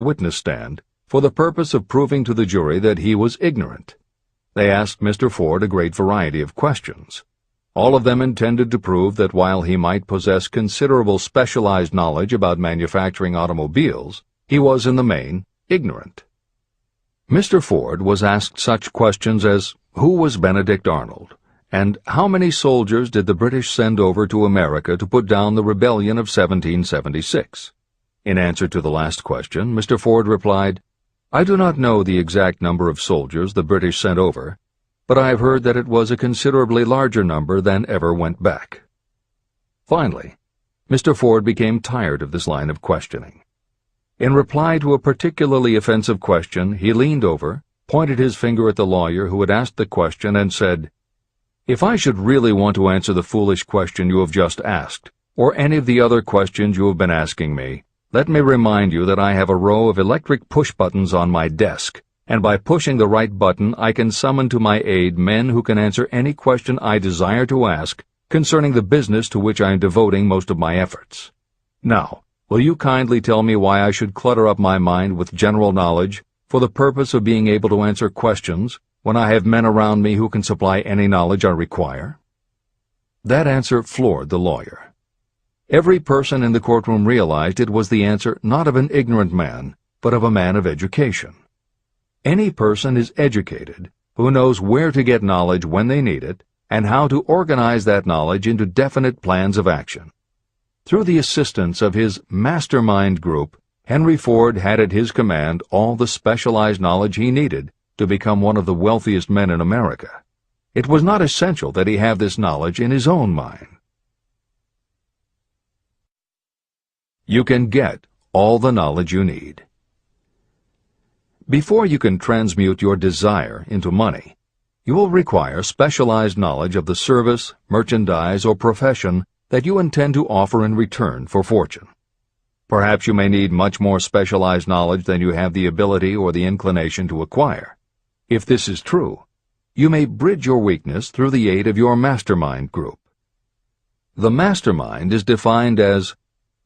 witness stand for the purpose of proving to the jury that he was ignorant. They asked Mr. Ford a great variety of questions. All of them intended to prove that while he might possess considerable specialized knowledge about manufacturing automobiles, he was in the main ignorant. Mr. Ford was asked such questions as, who was Benedict Arnold, and how many soldiers did the British send over to America to put down the rebellion of 1776? In answer to the last question, Mr. Ford replied, I do not know the exact number of soldiers the British sent over, but I have heard that it was a considerably larger number than ever went back. Finally, Mr. Ford became tired of this line of questioning. In reply to a particularly offensive question, he leaned over, pointed his finger at the lawyer who had asked the question, and said, If I should really want to answer the foolish question you have just asked, or any of the other questions you have been asking me, let me remind you that I have a row of electric push buttons on my desk, and by pushing the right button I can summon to my aid men who can answer any question I desire to ask concerning the business to which I am devoting most of my efforts. Now, will you kindly tell me why I should clutter up my mind with general knowledge for the purpose of being able to answer questions when I have men around me who can supply any knowledge I require? That answer floored the lawyer. Every person in the courtroom realized it was the answer not of an ignorant man, but of a man of education. Any person is educated who knows where to get knowledge when they need it and how to organize that knowledge into definite plans of action. Through the assistance of his mastermind group, Henry Ford had at his command all the specialized knowledge he needed to become one of the wealthiest men in America. It was not essential that he have this knowledge in his own mind. You can get all the knowledge you need. Before you can transmute your desire into money, you will require specialized knowledge of the service, merchandise, or profession that you intend to offer in return for fortune. Perhaps you may need much more specialized knowledge than you have the ability or the inclination to acquire. If this is true, you may bridge your weakness through the aid of your mastermind group. The mastermind is defined as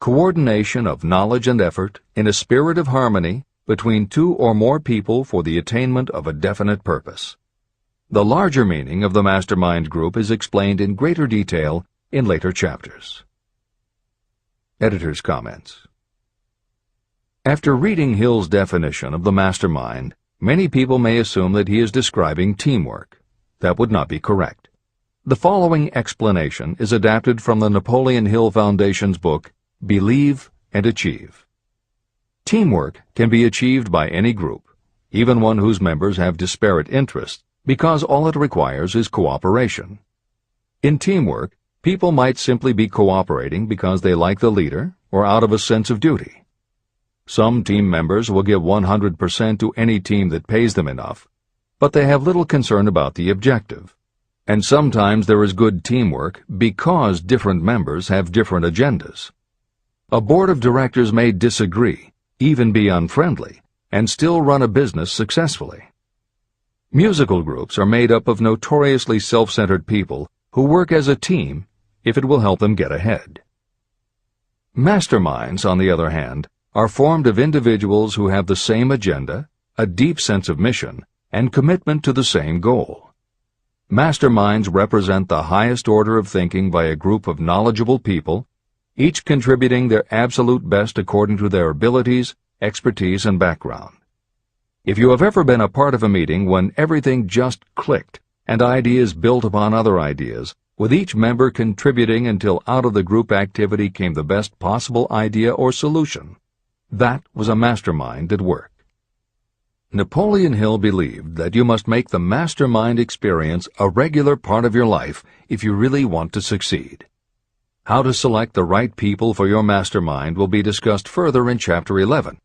coordination of knowledge and effort in a spirit of harmony between two or more people for the attainment of a definite purpose. The larger meaning of the mastermind group is explained in greater detail in later chapters. Editor's comments. After reading Hill's definition of the mastermind, many people may assume that he is describing teamwork. That would not be correct. The following explanation is adapted from the Napoleon Hill Foundation's book, Believe and Achieve. Teamwork can be achieved by any group, even one whose members have disparate interests, because all it requires is cooperation. In teamwork, people might simply be cooperating because they like the leader or out of a sense of duty. Some team members will give 100% to any team that pays them enough, but they have little concern about the objective. And sometimes there is good teamwork because different members have different agendas. A board of directors may disagree, even be unfriendly, and still run a business successfully. Musical groups are made up of notoriously self-centered people who work as a team if it will help them get ahead. Masterminds, on the other hand, are formed of individuals who have the same agenda, a deep sense of mission, and commitment to the same goal. Masterminds represent the highest order of thinking by a group of knowledgeable people, each contributing their absolute best according to their abilities, expertise, and background. If you have ever been a part of a meeting when everything just clicked and ideas built upon other ideas, with each member contributing until out of the group activity came the best possible idea or solution, that was a mastermind at work. Napoleon Hill believed that you must make the mastermind experience a regular part of your life if you really want to succeed. How to select the right people for your mastermind will be discussed further in Chapter 11,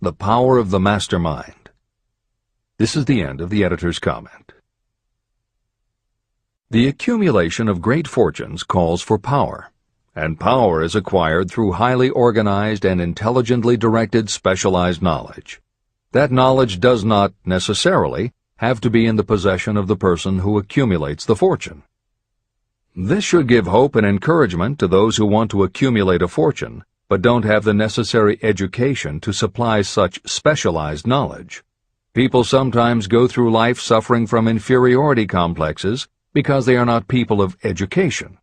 The Power of the Mastermind. This is the end of the editor's comment. The accumulation of great fortunes calls for power, and power is acquired through highly organized and intelligently directed specialized knowledge. That knowledge does not, necessarily, have to be in the possession of the person who accumulates the fortune. This should give hope and encouragement to those who want to accumulate a fortune, but don't have the necessary education to supply such specialized knowledge. People sometimes go through life suffering from inferiority complexes because they are not people of education.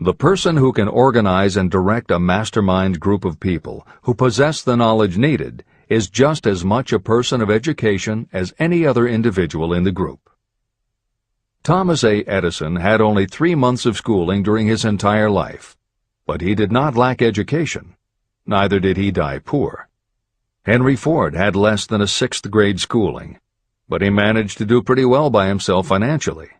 The person who can organize and direct a mastermind group of people who possess the knowledge needed is just as much a person of education as any other individual in the group. Thomas A. Edison had only 3 months of schooling during his entire life, but he did not lack education. Neither did he die poor. Henry Ford had less than a 6th grade schooling, but he managed to do pretty well by himself financially.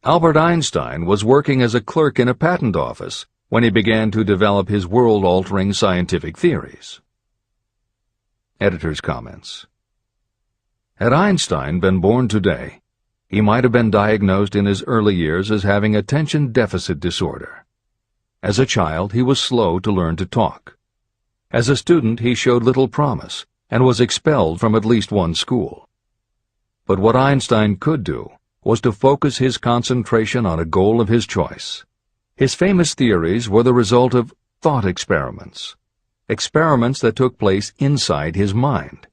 Albert Einstein was working as a clerk in a patent office when he began to develop his world-altering scientific theories. Editor's comments. Had Einstein been born today, he might have been diagnosed in his early years as having attention deficit disorder. As a child, he was slow to learn to talk. As a student, he showed little promise and was expelled from at least one school. But what Einstein could do was to focus his concentration on a goal of his choice. His famous theories were the result of thought experiments, experiments that took place inside his mind.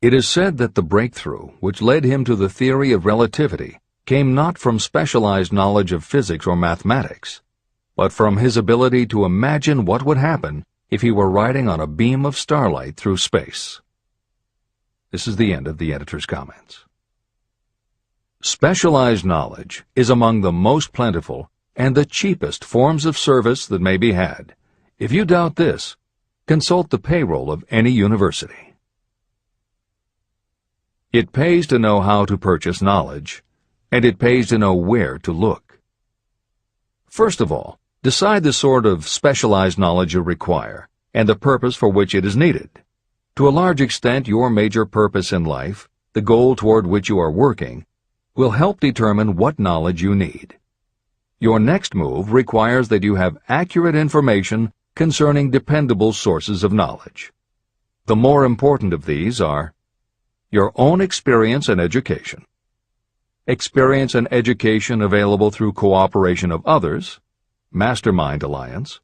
It is said that the breakthrough which led him to the theory of relativity came not from specialized knowledge of physics or mathematics, but from his ability to imagine what would happen if he were riding on a beam of starlight through space. This is the end of the editor's comments. Specialized knowledge is among the most plentiful and the cheapest forms of service that may be had. If you doubt this, consult the payroll of any university. It pays to know how to purchase knowledge, and it pays to know where to look. First of all, decide the sort of specialized knowledge you require and the purpose for which it is needed. To a large extent, your major purpose in life, the goal toward which you are working, will help determine what knowledge you need. Your next move requires that you have accurate information concerning dependable sources of knowledge. The more important of these are your own experience and education, experience and education available through cooperation of others, Mastermind Alliance,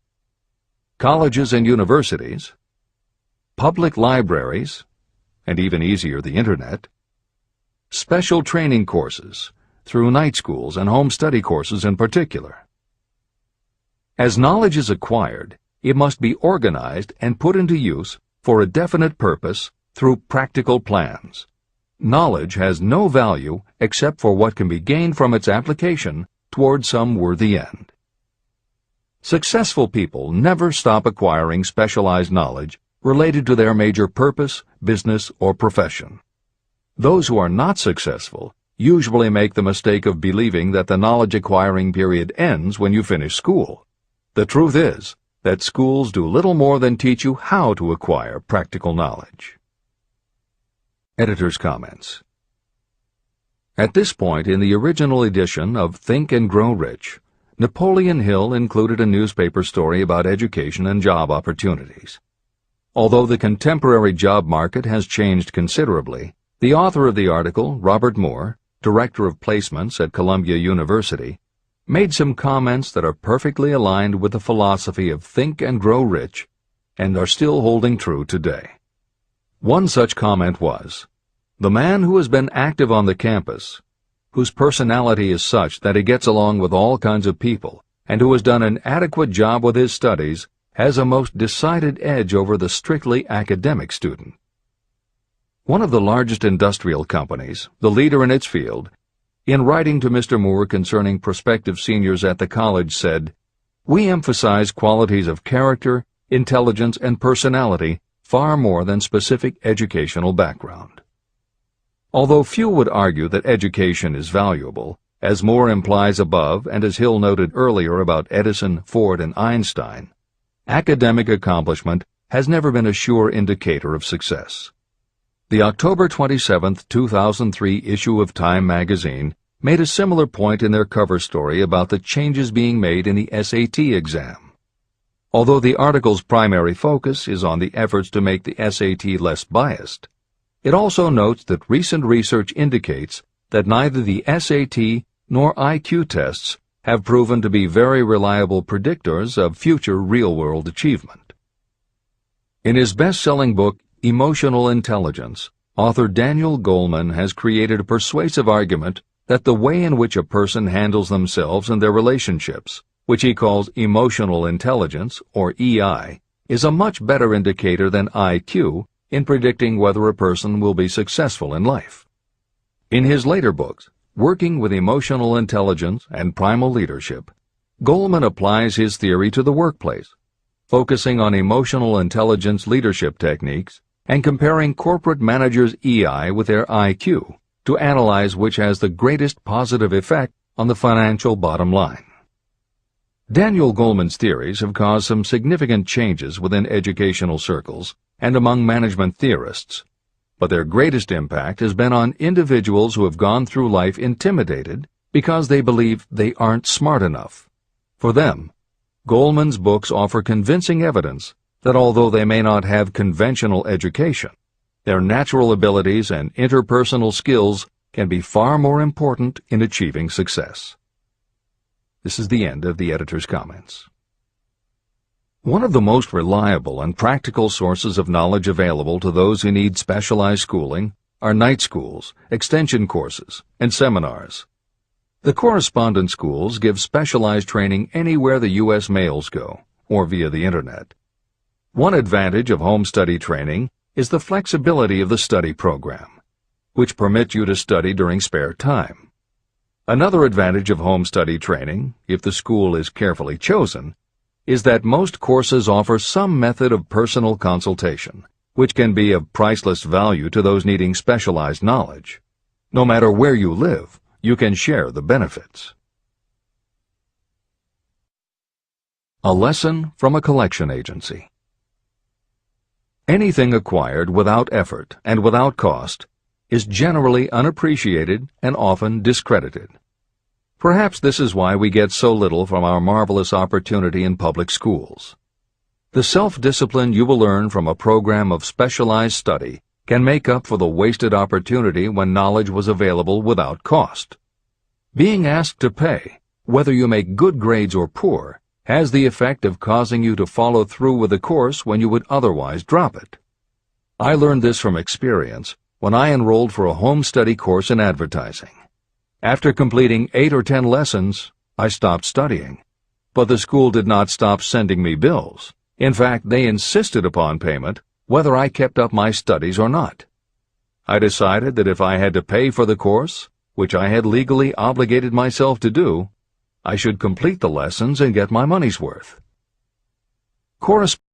colleges and universities, public libraries, and even easier, the Internet, special training courses through night schools and home study courses in particular. As knowledge is acquired, it must be organized and put into use for a definite purpose through practical plans. Knowledge has no value except for what can be gained from its application toward some worthy end. Successful people never stop acquiring specialized knowledge related to their major purpose, business, or profession. Those who are not successful usually make the mistake of believing that the knowledge-acquiring period ends when you finish school. The truth is that schools do little more than teach you how to acquire practical knowledge. Editor's comments. At this point in the original edition of Think and Grow Rich, Napoleon Hill included a newspaper story about education and job opportunities. Although the contemporary job market has changed considerably, the author of the article, Robert Moore, Director of Placements at Columbia University, made some comments that are perfectly aligned with the philosophy of Think and Grow Rich and are still holding true today. One such comment was, "The man who has been active on the campus, whose personality is such that he gets along with all kinds of people, and who has done an adequate job with his studies, has a most decided edge over the strictly academic student." One of the largest industrial companies, the leader in its field, in writing to Mr. Moore concerning prospective seniors at the college said, "We emphasize qualities of character, intelligence, and personality far more than specific educational background." Although few would argue that education is valuable, as Moore implies above and as Hill noted earlier about Edison, Ford, and Einstein, academic accomplishment has never been a sure indicator of success. The October 27, 2003 issue of Time magazine made a similar point in their cover story about the changes being made in the SAT exam. Although the article's primary focus is on the efforts to make the SAT less biased, it also notes that recent research indicates that neither the SAT nor IQ tests have proven to be very reliable predictors of future real-world achievement. In his best-selling book, Emotional Intelligence, author Daniel Goleman has created a persuasive argument that the way in which a person handles themselves and their relationships, which he calls emotional intelligence, or EI, is a much better indicator than IQ in predicting whether a person will be successful in life. In his later books, Working with Emotional Intelligence and Primal Leadership, Goleman applies his theory to the workplace, focusing on emotional intelligence leadership techniques and comparing corporate managers' EI with their IQ to analyze which has the greatest positive effect on the financial bottom line. Daniel Goleman's theories have caused some significant changes within educational circles and among management theorists, but their greatest impact has been on individuals who have gone through life intimidated because they believe they aren't smart enough. For them, Goleman's books offer convincing evidence that although they may not have conventional education, their natural abilities and interpersonal skills can be far more important in achieving success. This is the end of the editor's comments. One of the most reliable and practical sources of knowledge available to those who need specialized schooling are night schools, extension courses, and seminars. The correspondence schools give specialized training anywhere the U.S. mails go, or via the Internet. One advantage of home study training is the flexibility of the study program, which permits you to study during spare time. Another advantage of home study training, if the school is carefully chosen, is that most courses offer some method of personal consultation, which can be of priceless value to those needing specialized knowledge. No matter where you live, you can share the benefits. A lesson from a collection agency. Anything acquired without effort and without cost is generally unappreciated and often discredited. Perhaps this is why we get so little from our marvelous opportunity in public schools. The self-discipline you will learn from a program of specialized study can make up for the wasted opportunity when knowledge was available without cost. Being asked to pay, whether you make good grades or poor, has the effect of causing you to follow through with the course when you would otherwise drop it. I learned this from experience when I enrolled for a home study course in advertising. After completing 8 or 10 lessons, I stopped studying, but the school did not stop sending me bills. In fact, they insisted upon payment whether I kept up my studies or not. I decided that if I had to pay for the course, which I had legally obligated myself to do, I should complete the lessons and get my money's worth.